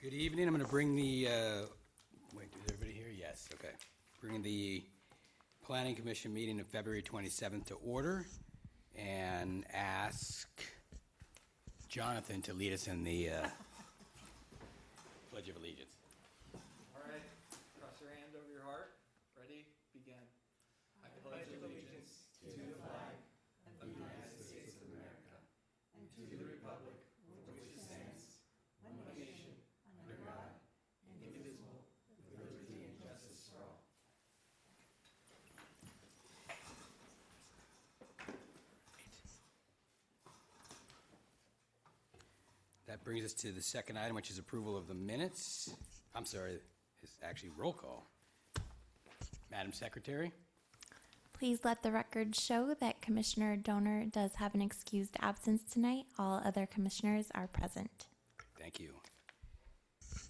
Good evening. I'm going to bring the, wait, is everybody here? Yes, okay. Bring the Planning Commission meeting of February 27th to order and ask Jonathan to lead us in the Pledge of Allegiance. All right, cross your hand over your heart. Ready? Begin. I pledge allegiance to the flag of the United States of America and to the republic for which it stands, one nation, under God, indivisible, with liberty and justice for all. That brings us to the second item, which is approval of the minutes. I'm sorry, it's actually roll call. Madam Secretary? Please let the record show that Commissioner Donor does have an excused absence tonight. All other commissioners are present. Thank you.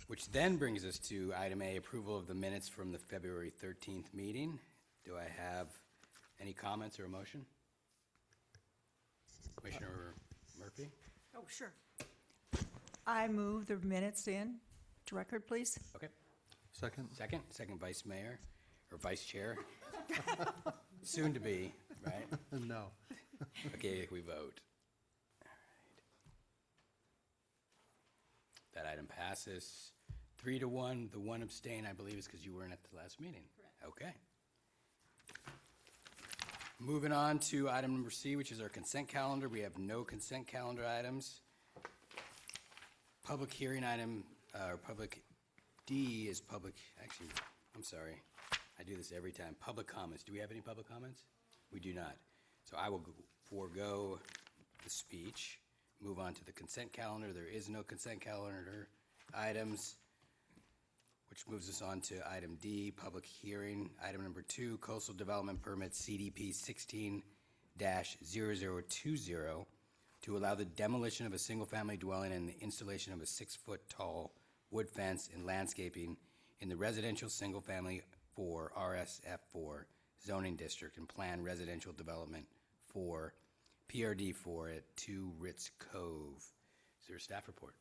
Which then brings us to item A, approval of the minutes from the February 13th meeting. Do I have any comments or a motion? Commissioner Murphy? Oh, sure. I move the minutes in to record, please. Okay. Second? Second Vice Mayor, or Vice Chair? Soon to be, right? No. Okay, we vote. All right. That item passes 3-1. The one abstain, I believe, is because you weren't at the last meeting. Correct. Okay. Moving on to item number C, which is our consent calendar. We have no consent calendar items. Public hearing item, or public D is public, actually, I'm sorry. I do this every time. Public comments. Do we have any public comments? We do not. So I will forego the speech, move on to the consent calendar. There is no consent calendar items, which moves us on to item D, public hearing. Item number 2, coastal development permit CDP 16-0020 to allow the demolition of a single-family dwelling and the installation of a 6-foot-tall wood fence and landscaping in the residential single-family for RSF4 zoning district and planned residential development for PRD4 at 2 Ritz Cove. Is there a staff report?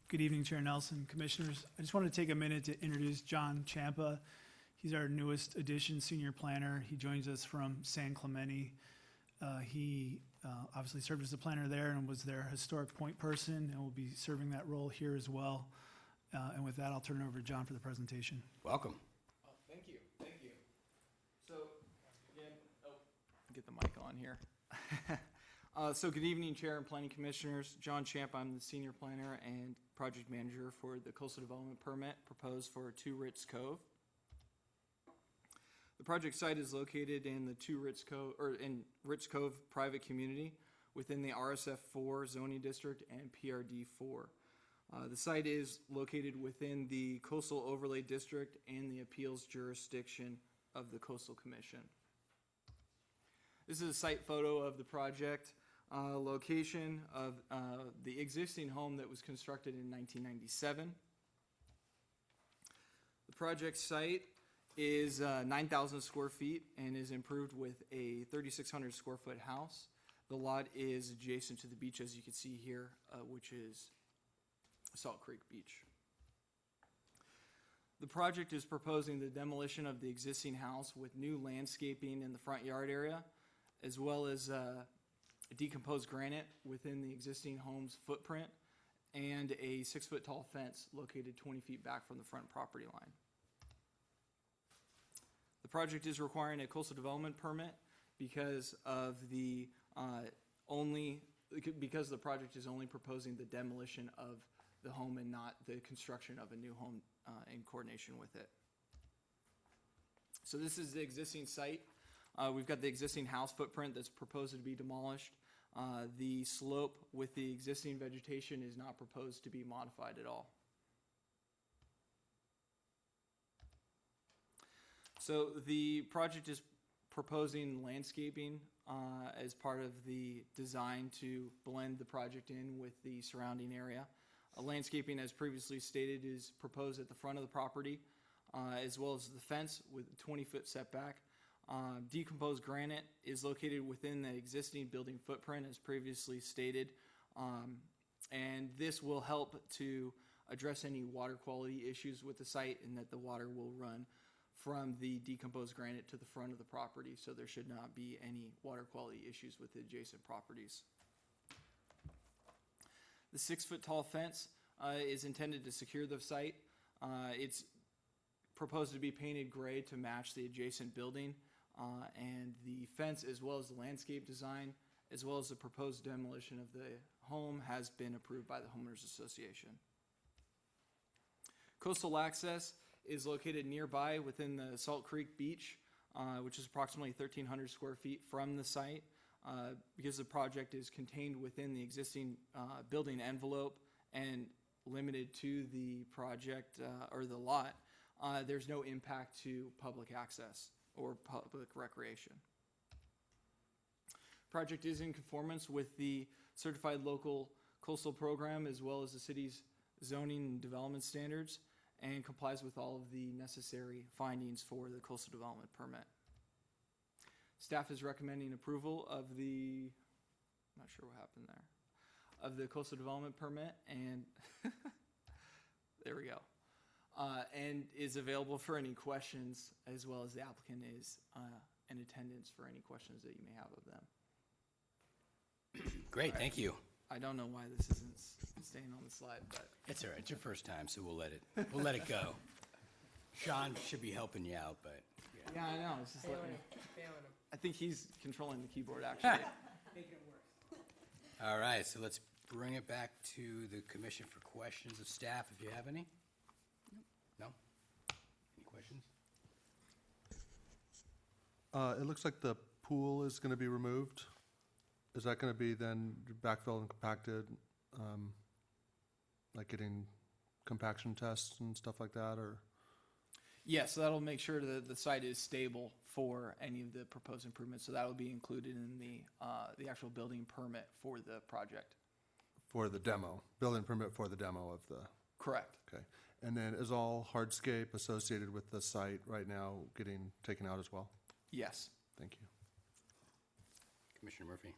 Good evening, Chair Nelson, Commissioners. I just want to take a minute to introduce John Champa. He's our newest addition, senior planner. He joins us from San Clemente. He obviously served as a planner there and was their historic point person and will be serving that role here as well. And with that, I'll turn it over to John for the presentation. Welcome. Thank you. So, again, get the mic on here. So good evening, Chair and Planning Commissioners. John Champ, I'm the Senior Planner and Project Manager for the Coastal Development Permit proposed for 2 Ritz Cove. The project site is located in the in Ritz Cove private community within the RSF4 zoning district and PRD4. The site is located within the Coastal Overlay District and the appeals jurisdiction of the Coastal Commission. This is a site photo of the project location of the existing home that was constructed in 1997. The project site is 9,000 square feet and is improved with a 3,600 square foot house. The lot is adjacent to the beach, as you can see here, which is Salt Creek Beach. The project is proposing the demolition of the existing house with new landscaping in the front yard area, as well as decomposed granite within the existing home's footprint and a 6-foot tall fence located 20 feet back from the front property line. The project is requiring a coastal development permit because the project is only proposing the demolition of the home and not the construction of a new home in coordination with it. So this is the existing site. We've got the existing house footprint that's proposed to be demolished. The slope with the existing vegetation is not proposed to be modified at all. So the project is proposing landscaping as part of the design to blend the project in with the surrounding area. Landscaping, as previously stated, is proposed at the front of the property, as well as the fence with a 20-foot setback. Decomposed granite is located within the existing building footprint, as previously stated, and this will help to address any water quality issues with the site, and that the water will run from the decomposed granite to the front of the property, so there should not be any water quality issues with the adjacent properties. The 6-foot tall fence is intended to secure the site. It's proposed to be painted gray to match the adjacent building, and the fence, as well as the landscape design, as well as the proposed demolition of the home, has been approved by the Homeowners Association. Coastal access is located nearby within the Salt Creek Beach, which is approximately 1,300 square feet from the site. Because the project is contained within the existing building envelope and limited to the project or the lot, there's no impact to public access or public recreation. Project is in conformance with the Certified Local Coastal Program, as well as the city's zoning and development standards, and complies with all of the necessary findings for the coastal development permit. Staff is recommending approval of the, I'm not sure what happened there, of the coastal development permit, and there we go. And is available for any questions, as well as the applicant is in attendance for any questions that you may have of them. Great, thank you. I don't know why this isn't staying on the slide, but It's all right, it's your first time, so we'll let it go. Sean should be helping you out, but, yeah. yeah, I know. It's just letting me. I think he's controlling the keyboard, actually. All right, so let's bring it back to the commission for questions of staff, if you have any. No? Any questions? It looks like the pool is going to be removed. Is that going to be then backfilled and compacted, like getting compaction tests and stuff like that, or? Yeah, so that'll make sure that the site is stable for any of the proposed improvements. So that will be included in the actual building permit for the project. For the demo, building permit for the demo of the, Correct. okay. And then is all hardscape associated with the site right now getting taken out as well? Yes. Thank you. Commissioner Murphy?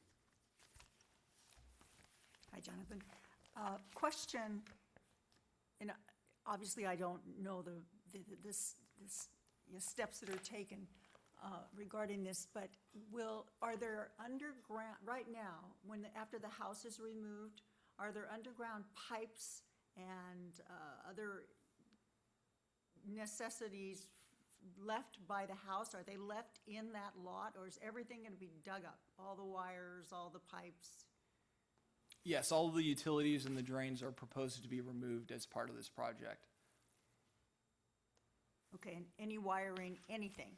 Hi, Jonathan. Question, and obviously I don't know the steps that are taken regarding this, but are there underground, right now, after the house is removed, are there underground pipes and other necessities left by the house? Are they left in that lot, or is everything going to be dug up? All the wires, all the pipes? Yes, all of the utilities and the drains are proposed to be removed as part of this project. Okay, and any wiring, anything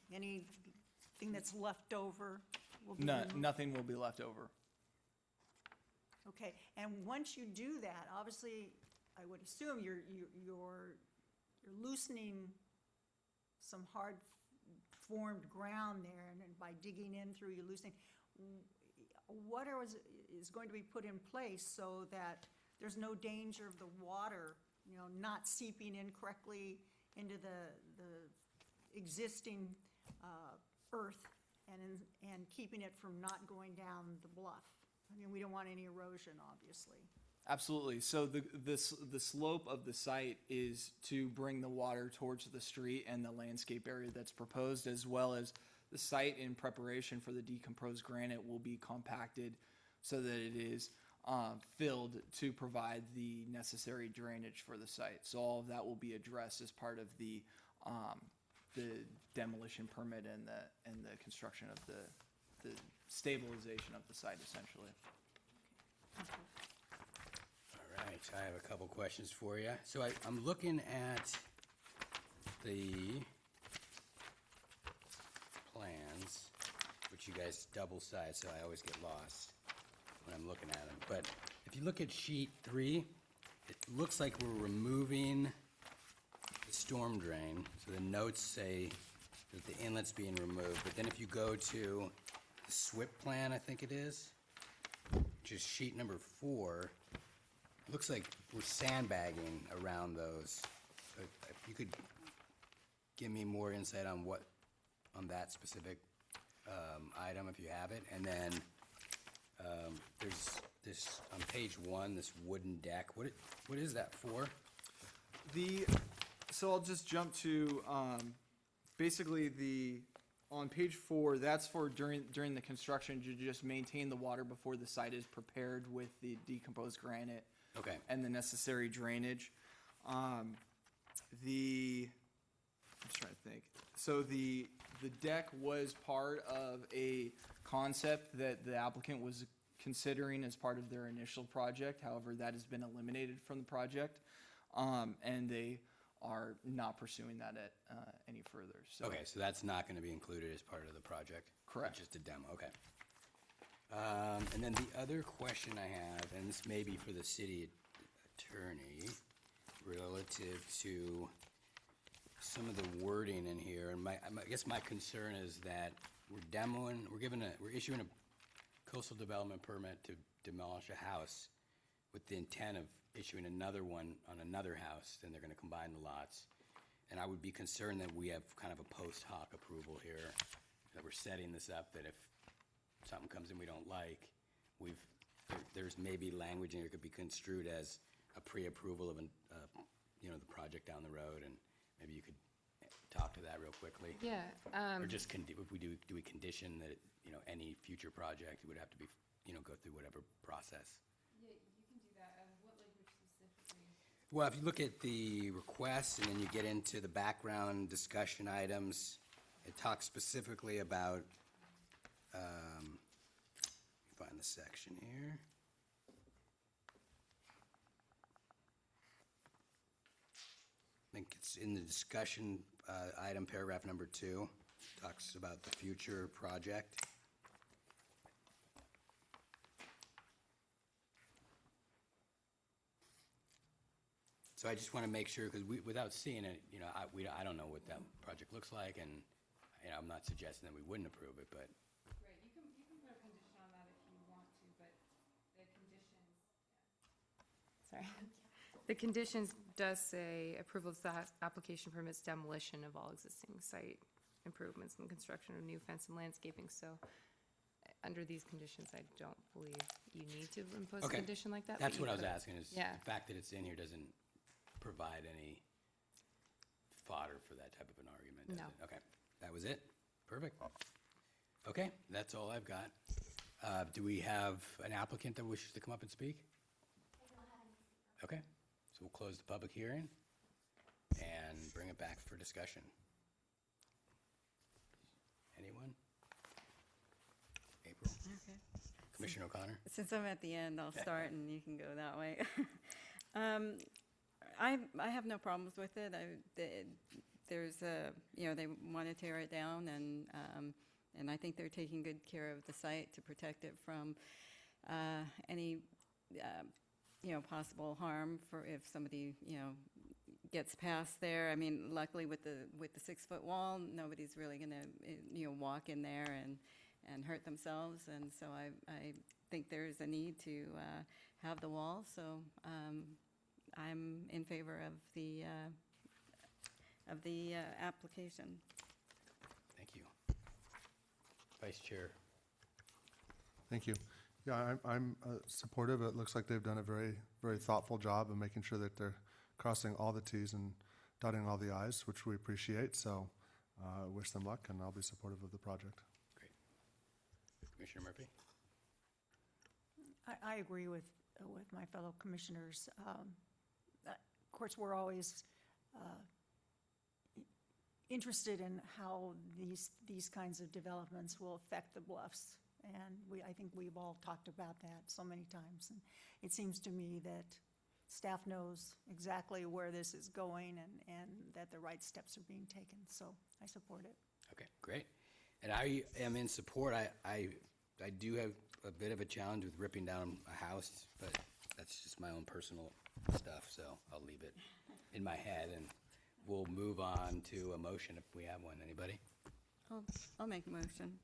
that's left over will be No, removed? nothing will be left over. Okay, and once you do that, obviously, I would assume you're loosening some hard-formed ground there, and then by digging in through, you're loosening. What is going to be put in place so that there's no danger of the water, not seeping in correctly into the existing earth and keeping it from not going down the bluff? I mean, we don't want any erosion, obviously. Absolutely. So the slope of the site is to bring the water towards the street and the landscape area that's proposed, as well as the site in preparation for the decomposed granite will be compacted so that it is filled to provide the necessary drainage for the site. So all of that will be addressed as part of the demolition permit and the construction of the stabilization of the site, essentially. All right, I have a couple questions for you. So I'm looking at the plans, which you guys double-size, so I always get lost when I'm looking at them. But if you look at sheet 3, it looks like we're removing the storm drain. So the notes say that the inlet's being removed. But then if you go to the SWIP plan, I think it is, which is sheet number 4, it looks like we're sandbagging around those. If you could give me more insight on that specific item, if you have it. And then there's this, on page 1, this wooden deck. What is that for? So I'll just jump to, basically on page 4, that's for during the construction to just maintain the water before the site is prepared with the decomposed granite Okay, and the necessary drainage. I'm just trying to think. So the deck was part of a concept that the applicant was considering as part of their initial project. However, that has been eliminated from the project, and they are not pursuing that any further. So okay, so that's not going to be included as part of the project? Correct. Just a demo, okay. And then the other question I have, and this may be for the city attorney, relative to some of the wording in here, and I guess my concern is that we're issuing a coastal development permit to demolish a house with the intent of issuing another one on another house, then they're gonna combine the lots. And I would be concerned that we have kind of a post hoc approval here, that we're setting this up, that if something comes in we don't like, there's maybe language in here that could be construed as a pre-approval of the project down the road, and maybe you could talk to that real quickly. Yeah, Or just, if we do we condition that, any future project would have to be, go through whatever process? yeah, you can do that. What language specifically? Well, if you look at the request and then you get into the background discussion items, it talks specifically about, find the section here. I think it's in the discussion item, paragraph number 2, talks about the future project. So I just want to make sure, because without seeing it, I don't know what that project looks like, and I'm not suggesting that we wouldn't approve it, but Right, you can put a condition on that if you want to, but the conditions, sorry. The conditions does say approval of the application permits demolition of all existing site improvements and construction of new fence and landscaping, so under these conditions, I don't believe you need to impose a Okay. condition like that. that's but what I you was could. asking, is Yeah. the fact that it's in here doesn't provide any fodder for that type of an argument, does No. it? Okay, that was it? Perfect. Okay, that's all I've got. Do we have an applicant that wishes to come up and speak? Okay, so we'll close the public hearing and bring it back for discussion. Anyone? April? Okay. Commissioner O'Connor? Since I'm at the end, I'll start and you can go that way. I have no problems with it. There's a, they want to tear it down, and I think they're taking good care of the site to protect it from any, possible harm for if somebody, gets past there. I mean, luckily with the 6-foot wall, nobody's really gonna, walk in there and hurt themselves. And so I think there's a need to have the wall. So I'm in favor of the application. Thank you. Vice Chair? Thank you. Yeah, I'm supportive. It looks like they've done a very, very thoughtful job of making sure that they're crossing all the Ts and dotting all the Is, which we appreciate. So wish them luck, and I'll be supportive of the project. Great. Commissioner Murphy? I agree with my fellow commissioners. Of course, we're always interested in how these kinds of developments will affect the bluffs. And I think we've all talked about that so many times. And it seems to me that staff knows exactly where this is going and that the right steps are being taken. So I support it. Okay, great. And I am in support. I do have a bit of a challenge with ripping down a house, but that's just my own personal stuff, so I'll leave it in my head, and we'll move on to a motion if we have one. Anybody? I'll make a motion.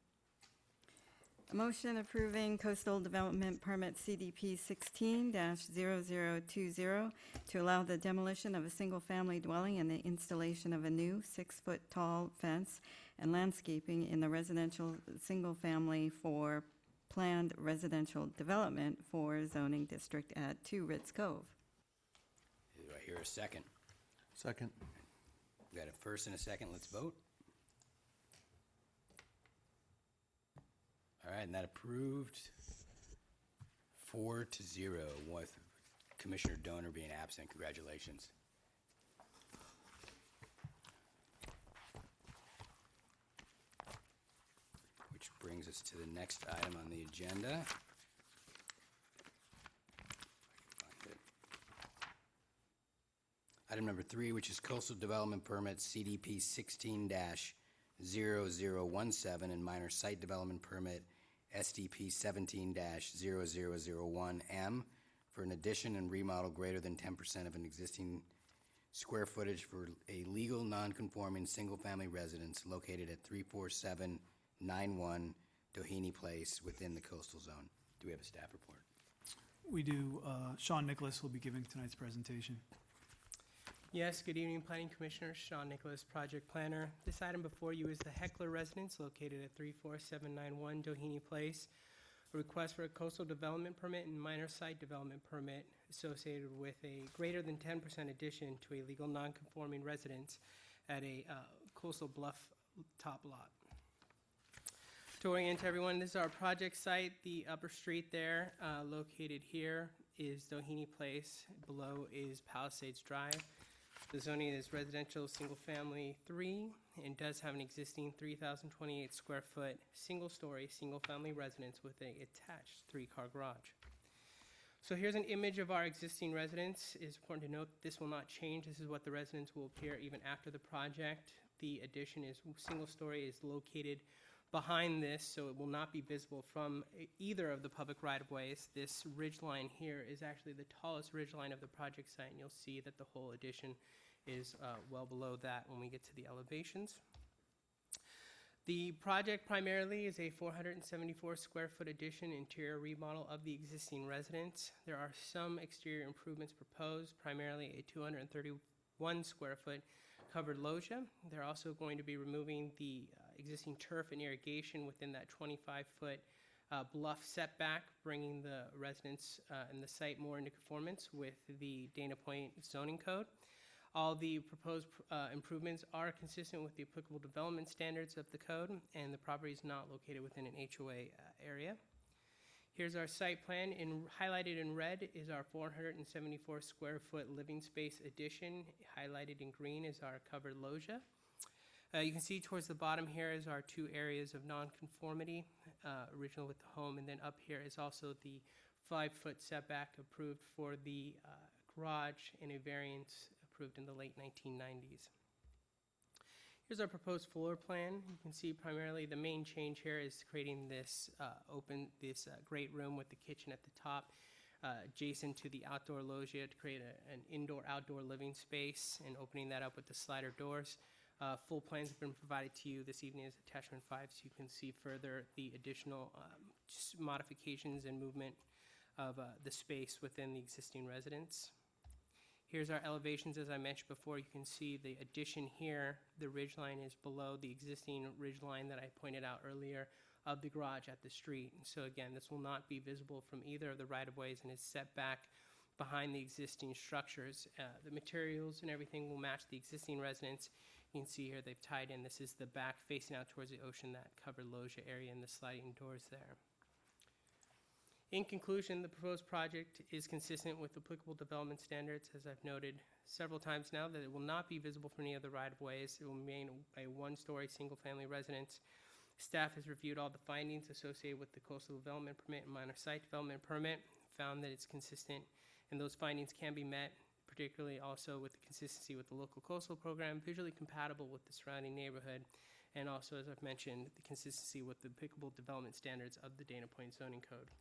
A motion approving coastal development permit CDP 16-0020 to allow the demolition of a single-family dwelling and the installation of a new 6-foot-tall fence and landscaping in the residential single-family for planned residential development for zoning district at 2 Ritz Cove. Do I hear a second? Second. We got a first and a second. Let's vote. All right, and that approved 4-0 with Commissioner Donor being absent. Congratulations. Which brings us to the next item on the agenda. Item number 3, which is Coastal Development Permit CDP 16-0017 and Minor Site Development Permit SDP 17-0001M for an addition and remodel greater than 10% of an existing square footage for a legal non-conforming single-family residence located at 34791 Doheny Place within the coastal zone. Do we have a staff report? We do. Sean Nicholas will be giving tonight's presentation. Yes, good evening, Planning Commissioner. Sean Nicholas, Project Planner. This item before you is the Heckler Residence located at 34791 Doheny Place. A request for a coastal development permit and minor site development permit associated with a greater than 10% addition to a legal non-conforming residence at a coastal bluff top lot. To orient everyone, this is our project site. The upper street there, located here, is Doheny Place. Below is Palisades Drive. The zoning is residential single-family 3 and does have an existing 3,028 square foot single-story single-family residence with an attached 3-car garage. So here's an image of our existing residence. It's important to note this will not change. This is what the residence will appear even after the project. The addition is single-story, is located behind this, so it will not be visible from either of the public right-of-ways. This ridge line here is actually the tallest ridge line of the project site, and you'll see that the whole addition is well below that when we get to the elevations. The project primarily is a 474 square foot addition interior remodel of the existing residence. There are some exterior improvements proposed, primarily a 231 square foot covered loggia. They're also going to be removing the existing turf and irrigation within that 25-foot bluff setback, bringing the residence and the site more into conformance with the Dana Point zoning code. All the proposed improvements are consistent with the applicable development standards of the code, and the property is not located within an HOA area. Here's our site plan. Highlighted in red is our 474 square foot living space addition. Highlighted in green is our covered loggia. You can see towards the bottom here is our 2 areas of nonconformity, original with the home, and then up here is also the 5-foot setback approved for the garage and a variance approved in the late 1990s. Here's our proposed floor plan. You can see primarily the main change here is creating this great room with the kitchen at the top, adjacent to the outdoor loggia to create an indoor-outdoor living space, and opening that up with the slider doors. Full plans have been provided to you this evening as attachment 5, so you can see further the additional modifications and movement of the space within the existing residence. Here's our elevations. As I mentioned before, you can see the addition here. The ridgeline is below the existing ridgeline that I pointed out earlier of the garage at the street. And so again, this will not be visible from either of the right-of-ways and is set back behind the existing structures. The materials and everything will match the existing residence. You can see here they've tied in. This is the back facing out towards the ocean, that covered loggia area and the sliding doors there. In conclusion, the proposed project is consistent with applicable development standards, as I've noted several times now, that it will not be visible from any other right-of-ways. It will remain a 1-story single-family residence. Staff has reviewed all the findings associated with the coastal development permit and minor site development permit, found that it's consistent, and those findings can be met, particularly also with the consistency with the local coastal program, visually compatible with the surrounding neighborhood, and also, as I've mentioned, the consistency with the applicable development standards of the Dana Point zoning code.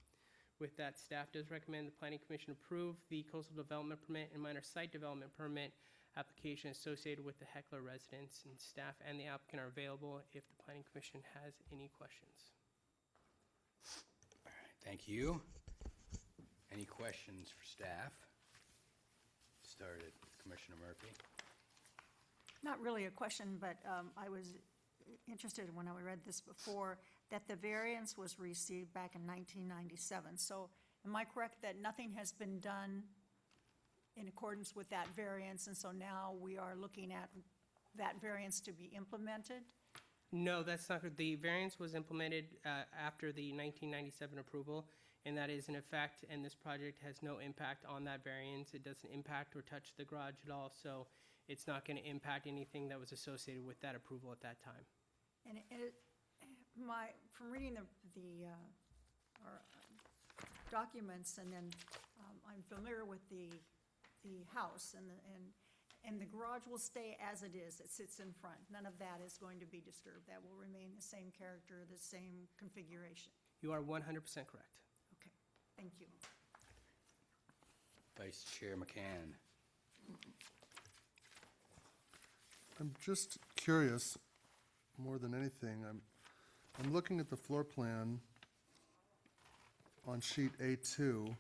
With that, staff does recommend the Planning Commission approve the coastal development permit and minor site development permit application associated with the Heckler residence, and staff and the applicant are available if the Planning Commission has any questions. All right, thank you. Any questions for staff? Started Commissioner Murphy. Not really a question, but I was interested when I read this before, that the variance was received back in 1997. So am I correct that nothing has been done in accordance with that variance, and so now we are looking at that variance to be implemented? No, that's not, the variance was implemented after the 1997 approval, and that is in effect, and this project has no impact on that variance. It doesn't impact or touch the garage at all, so it's not going to impact anything that was associated with that approval at that time. And from reading our documents, and then I'm familiar with the house, and the garage will stay as it is. It sits in front. None of that is going to be disturbed. That will remain the same character, the same configuration. You are 100% correct. Okay, thank you. Vice Chair McCann. I'm just curious, more than anything, I'm looking at the floor plan on sheet A2,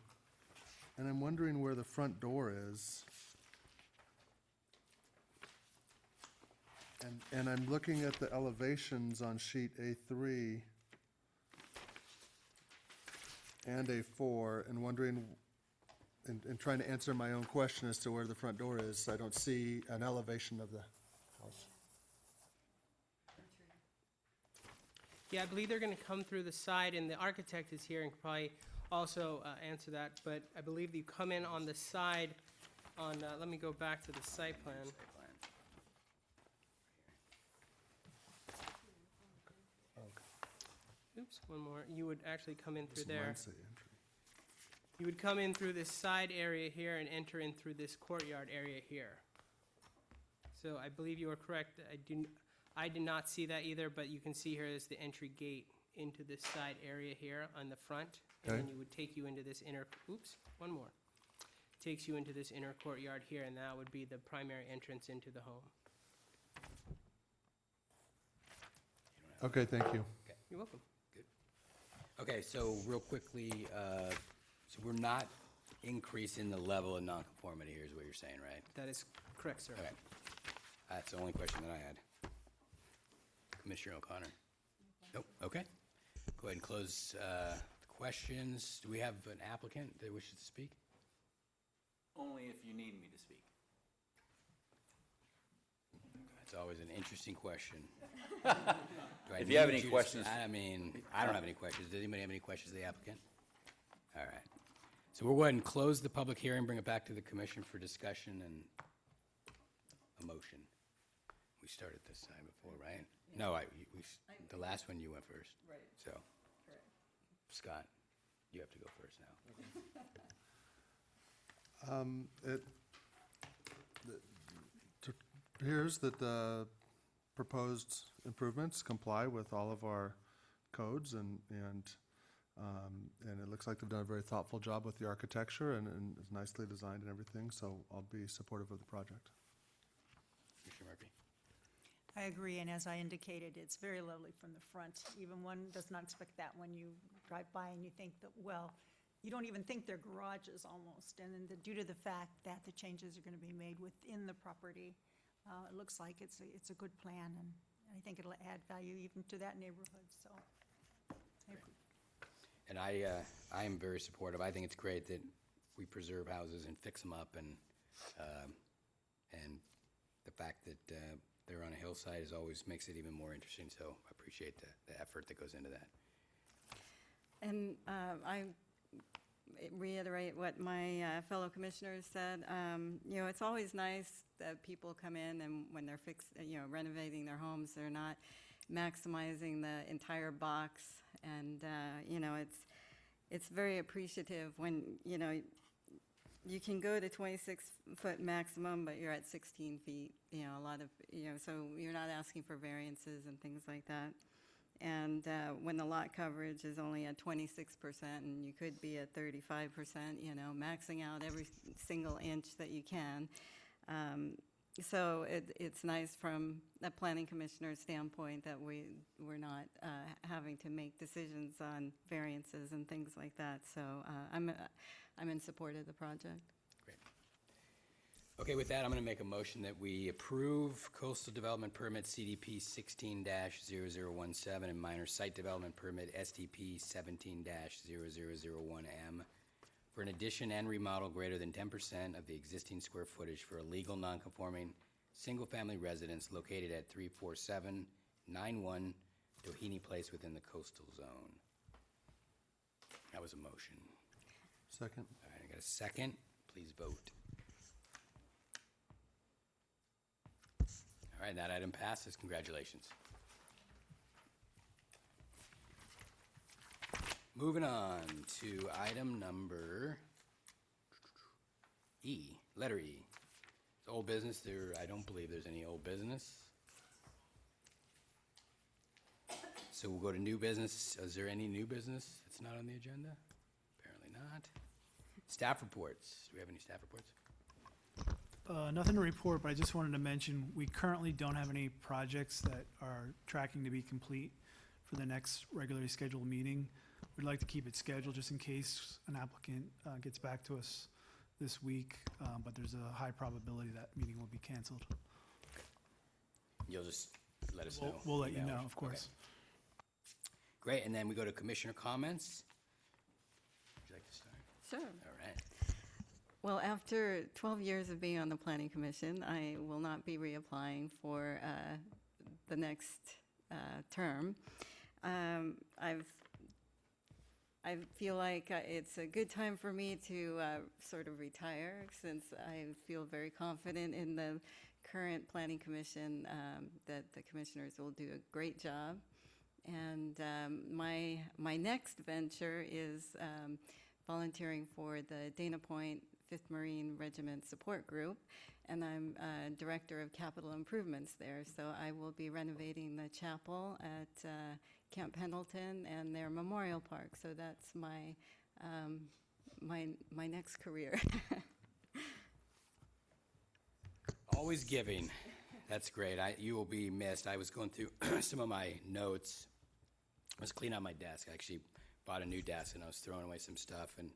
and I'm wondering where the front door is. And I'm looking at the elevations on sheet A3 and A4 and wondering, and trying to answer my own question as to where the front door is. I don't see an elevation of the house. Yeah, I believe they're going to come through the side, and the architect is here and could probably also answer that, but I believe you come in on the side on, let me go back to the site plan. Oops, one more. You would actually come in through Doesn't there. mine say entry? You would come in through this side area here and enter in through this courtyard area here. So I believe you are correct. I did not see that either, but you can see here is the entry gate into this side area here on the front. And then Okay. you would take you into this inner, oops, one more. Takes you into this inner courtyard here, and that would be the primary entrance into the home. Okay, thank you. You're welcome. Okay, so real quickly, so we're not increasing the level of nonconformity here is what you're saying, right? That is correct, sir. Okay. That's the only question that I had. Commissioner O'Connor? Nope, okay. Go ahead and close the questions. Do we have an applicant that wishes to speak? Only if you need me to speak. That's always an interesting question. Do I If you have need any to- questions- I mean, I don't have any questions. Does anybody have any questions of the applicant? All right. So we'll go ahead and close the public hearing, bring it back to the commission for discussion and a motion. We started this time before, right? No, the last one you went first. Right. So, Scott, you have to go first now. It appears that the proposed improvements comply with all of our codes, and it looks like they've done a very thoughtful job with the architecture, and it's nicely designed and everything, so I'll be supportive of the project. Commissioner Murphy? I agree, and as I indicated, it's very lovely from the front. Even one does not expect that when you drive by and you think that, well, you don't even think they're garages almost. And then due to the fact that the changes are going to be made within the property, it looks like it's a good plan, and I think it'll add value even to that neighborhood, so. I agree. And I am very supportive. I think it's great that we preserve houses and fix them up, and the fact that they're on a hillside is always makes it even more interesting, so I appreciate the effort that goes into that. And I reiterate what my fellow commissioners said. You know, it's always nice that people come in and when they're renovating their homes, they're not maximizing the entire box. And, you know, it's very appreciative when, you know, you can go to 26-foot maximum, but you're at 16 feet, you know, a lot of, you know, so you're not asking for variances and things like that. And when the lot coverage is only at 26% and you could be at 35%, you know, maxing out every single inch that you can. So it's nice from a planning commissioner's standpoint that we're not having to make decisions on variances and things like that. So I'm in support of the project. Great. Okay, with that, I'm going to make a motion that we approve Coastal Development Permit CDP 16-0017 and Minor Site Development Permit SDP 17-0001M for an addition and remodel greater than 10% of the existing square footage for a legal non-conforming single-family residence located at 34791 Doheny Place within the coastal zone. That was a motion. Second. All right, I got a second. Please vote. All right, that item passes. Congratulations. Moving on to item number E, letter E. It's old business. I don't believe there's any old business. So we'll go to new business. Is there any new business that's not on the agenda? Apparently not. Staff reports. Do we have any staff reports? Nothing to report, but I just wanted to mention, we currently don't have any projects that are tracking to be complete for the next regularly scheduled meeting. We'd like to keep it scheduled just in case an applicant gets back to us this week, but there's a high probability that meeting will be canceled. You'll just let us know. We'll let you Email. know, of course. Okay. Great, and then we go to commissioner comments. Would you like to start? Sure. All right. Well, after 12 years of being on the Planning Commission, I will not be reapplying for the next term. I feel like it's a good time for me to sort of retire, since I feel very confident in the current Planning Commission that the commissioners will do a great job. And my next venture is volunteering for the Dana Point 5th Marine Regiment Support Group, and I'm Director of Capital Improvements there. So I will be renovating the chapel at Camp Pendleton and their memorial park. So that's my next career. Always giving. That's great. You will be missed. I was going through some of my notes. I was cleaning out my desk. I actually bought a new desk, and I was throwing away some stuff, and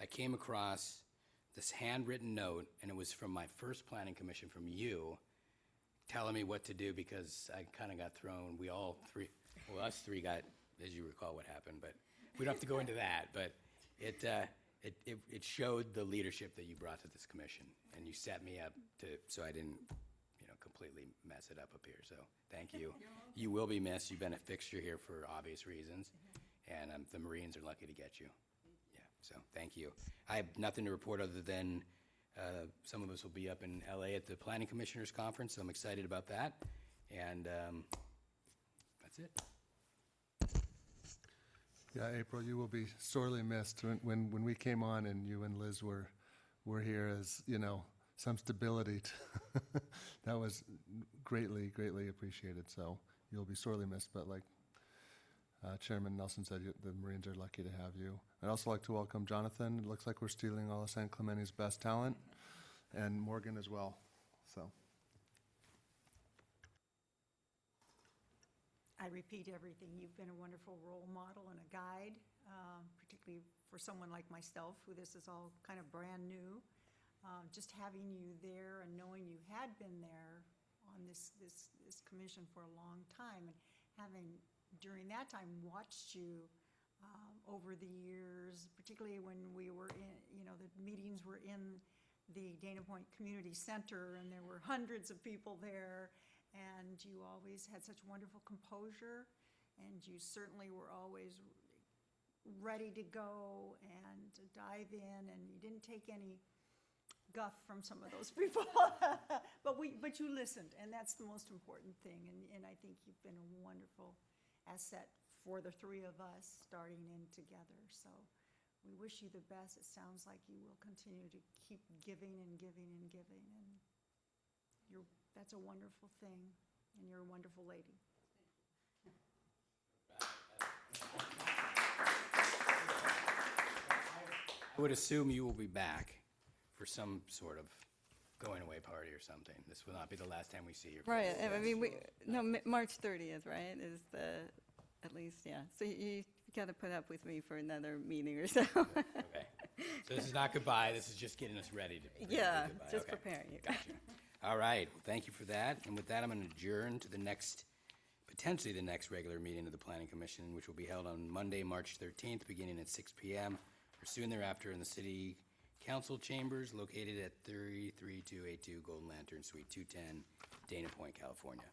I came across this handwritten note, and it was from my first planning commission from you, telling me what to do, because I kind of got thrown. Us three got, as you recall what happened, but we don't have to go into that. But it showed the leadership that you brought to this commission, and you set me up so I didn't, completely mess it up here. So thank you. You will be missed. You've been a fixture here for obvious reasons, and the Marines are lucky to get you. Yeah, so thank you. I have nothing to report other than some of us will be up in LA at the Planning Commissioners Conference, so I'm excited about that. And that's it. Yeah, April, you will be sorely missed. When we came on and you and Liz were here as, some stability. That was greatly, greatly appreciated. So you'll be sorely missed. But like Chairman Nelson said, the Marines are lucky to have you. I'd also like to welcome Jonathan. It looks like we're stealing all of San Clemente's best talent, and Morgan as well. So. I repeat everything. You've been a wonderful role model and a guide, particularly for someone like myself, who this is all kind of brand new. Just having you there and knowing you had been there on this commission for a long time, and having, during that time, watched you over the years, particularly when we were in, the meetings were in the Dana Point Community Center, and there were hundreds of people there, and you always had such wonderful composure, and you certainly were always ready to go and to dive in, and you didn't take any guff from some of those people. but you listened, and that's the most important thing, and I think you've been a wonderful asset for the three of us starting in together. So we wish you the best. It sounds like you will continue to keep giving and giving and giving, and that's a wonderful thing, and you're a wonderful lady. I would assume you will be back for some sort of going away party or something. This will not be the last time we see you. Right. I mean, March 30th, right, is at least, yeah. So you got to put up with me for another meeting or so. Okay. So this is not goodbye. This is just getting us ready to. Yeah, goodbye. just Okay. preparing you. Gotcha. All right. Well, thank you for that. And with that, I'm going to adjourn to potentially the next regular meeting of the Planning Commission, which will be held on Monday, March 13th, beginning at 6 p.m. or soon thereafter in the City Council Chambers located at 33282 Golden Lantern Suite 210, Dana Point, California.